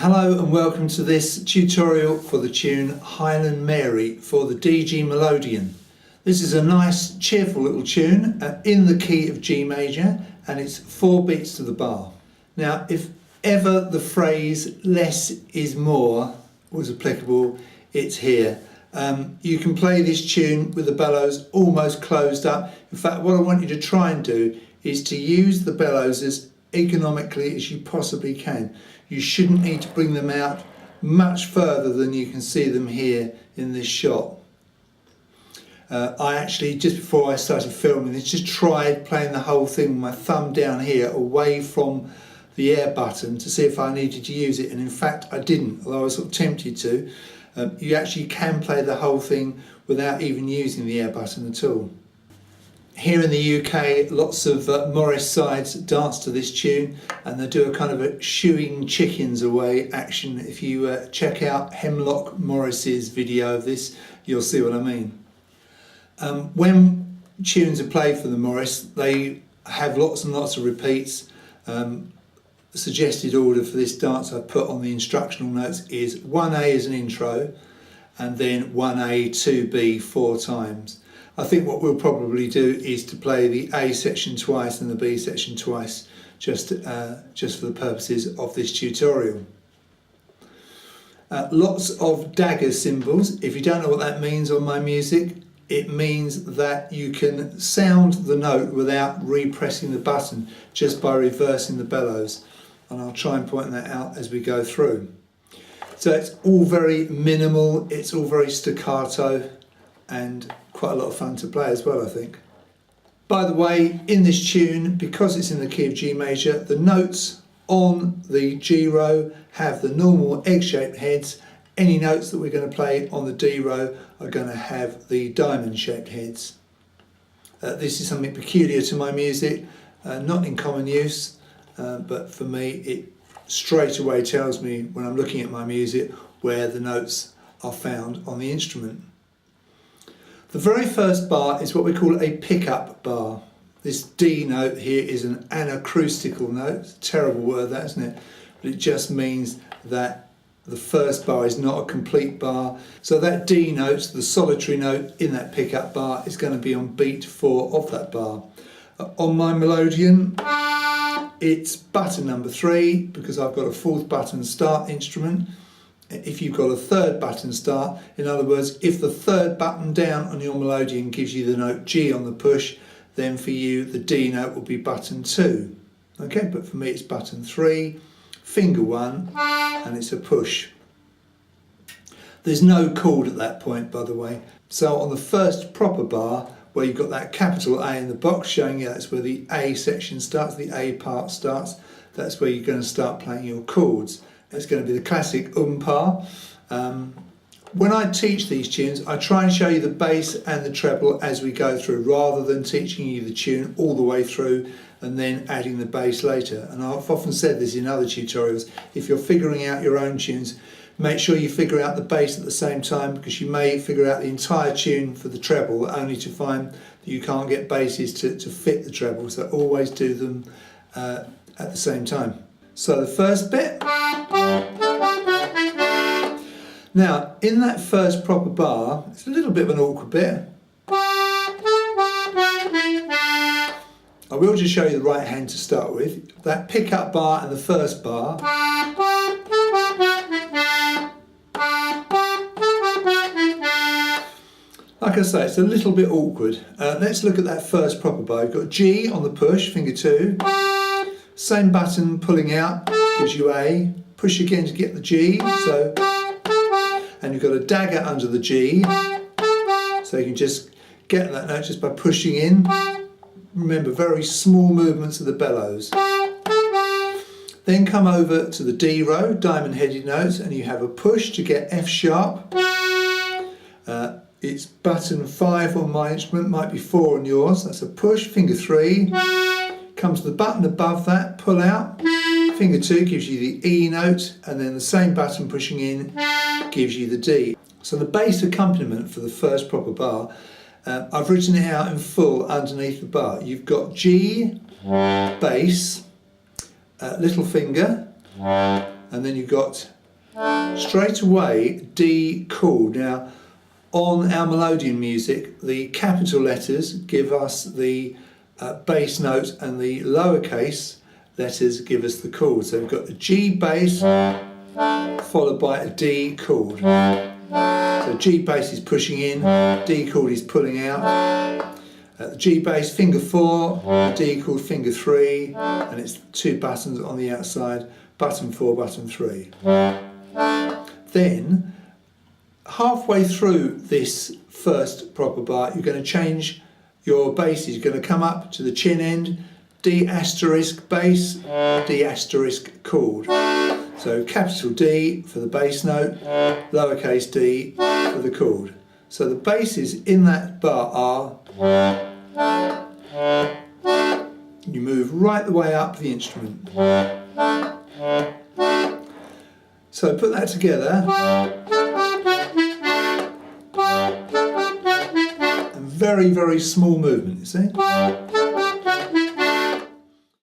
Hello and welcome to this tutorial for the tune Highland Mary for the DG Melodeon. This is a nice cheerful little tune in the key of G major, and it's 4 beats to the bar. Now if ever the phrase less is more was applicable, it's here. You can play this tune with the bellows almost closed up. In fact, what I want you to try and do is to use the bellows as economically as you possibly can. You shouldn't need to bring them out much further than you can see them here in this shot. I actually, just before I started filming this, just tried playing the whole thing with my thumb down here away from the air button to see if I needed to use it, and in fact I didn't, although I was sort of tempted to. You actually can play the whole thing without even using the air button at all. Here in the UK, lots of Morris sides dance to this tune, and they do a kind of a shooing chickens away action. If you check out Hemlock Morris's video of this, you'll see what I mean. When tunes are played for the Morris, they have lots and lots of repeats. The suggested order for this dance I've put on the instructional notes is 1A as an intro, and then 1A, 2B 4 times. I think what we'll probably do is to play the A section twice and the B section twice, just for the purposes of this tutorial. Lots of dagger symbols. If you don't know what that means on my music, it means that you can sound the note without repressing the button, just by reversing the bellows. And I'll try and point that out as we go through. So it's all very minimal, it's all very staccato, and quite a lot of fun to play as well, I think. By the way, in this tune, because it's in the key of G major, the notes on the G row have the normal egg-shaped heads. Any notes that we're going to play on the D row are going to have the diamond-shaped heads. This is something peculiar to my music, not in common use, but for me it straight away tells me when I'm looking at my music where the notes are found on the instrument. The very first bar is what we call a pickup bar. This D note here is an anacrustical note. It's a terrible word, that, isn't it? But it just means that the first bar is not a complete bar. So that D note, the solitary note in that pickup bar, is going to be on beat 4 of that bar. On my Melodeon, it's button number 3 because I've got a 4th button start instrument. If you've got a 3rd button start, in other words, if the 3rd button down on your Melodeon gives you the note G on the push, then for you the D note will be button 2. Okay, but for me it's button 3, finger 1, and it's a push. There's no chord at that point, by the way. So on the first proper bar, where you've got that capital A in the box showing you that's where the A section starts, the A part starts, that's where you're going to start playing your chords. It's going to be the classic par. When I teach these tunes, I try and show you the bass and the treble as we go through, rather than teaching you the tune all the way through and then adding the bass later. And I've often said this in other tutorials, if you're figuring out your own tunes, make sure you figure out the bass at the same time, because you may figure out the entire tune for the treble only to find that you can't get basses to fit the treble. So always do them at the same time. So the first bit. Now, in that first proper bar, it's a little bit of an awkward bit. I will just show you the right hand to start with. That pickup bar and the first bar. Like I say, it's a little bit awkward. Let's look at that first proper bar. You've got G on the push, finger 2. Same button pulling out gives you A. Push again to get the G. And you've got a dagger under the G. So you can just get that note just by pushing in. Remember, very small movements of the bellows. Then come over to the D row, diamond-headed notes, and you have a push to get F sharp. It's button 5 on my instrument, might be 4 on yours. That's a push, finger 3. Come to the button above that, pull out. Finger 2 gives you the E note, and then the same button pushing in gives you the D. So the bass accompaniment for the first proper bar, I've written it out in full underneath the bar. You've got G, bass, little finger, and then you've got straight away D chord. Now on our Melodeon music, the capital letters give us the bass note and the lowercase letters give us the chord. So we've got a G bass followed by a D chord. So G bass is pushing in, D chord is pulling out. The G bass finger 4, the D chord finger 3, and it's 2 buttons on the outside, button 4, button 3. Then halfway through this first proper bar, you're going to change your basses. You're going to come up to the chin end, D asterisk bass, D asterisk chord. So capital D for the bass note, lowercase d for the chord. So the basses in that bar are, you move right the way up the instrument. So put that together, and very, very small movement, you see?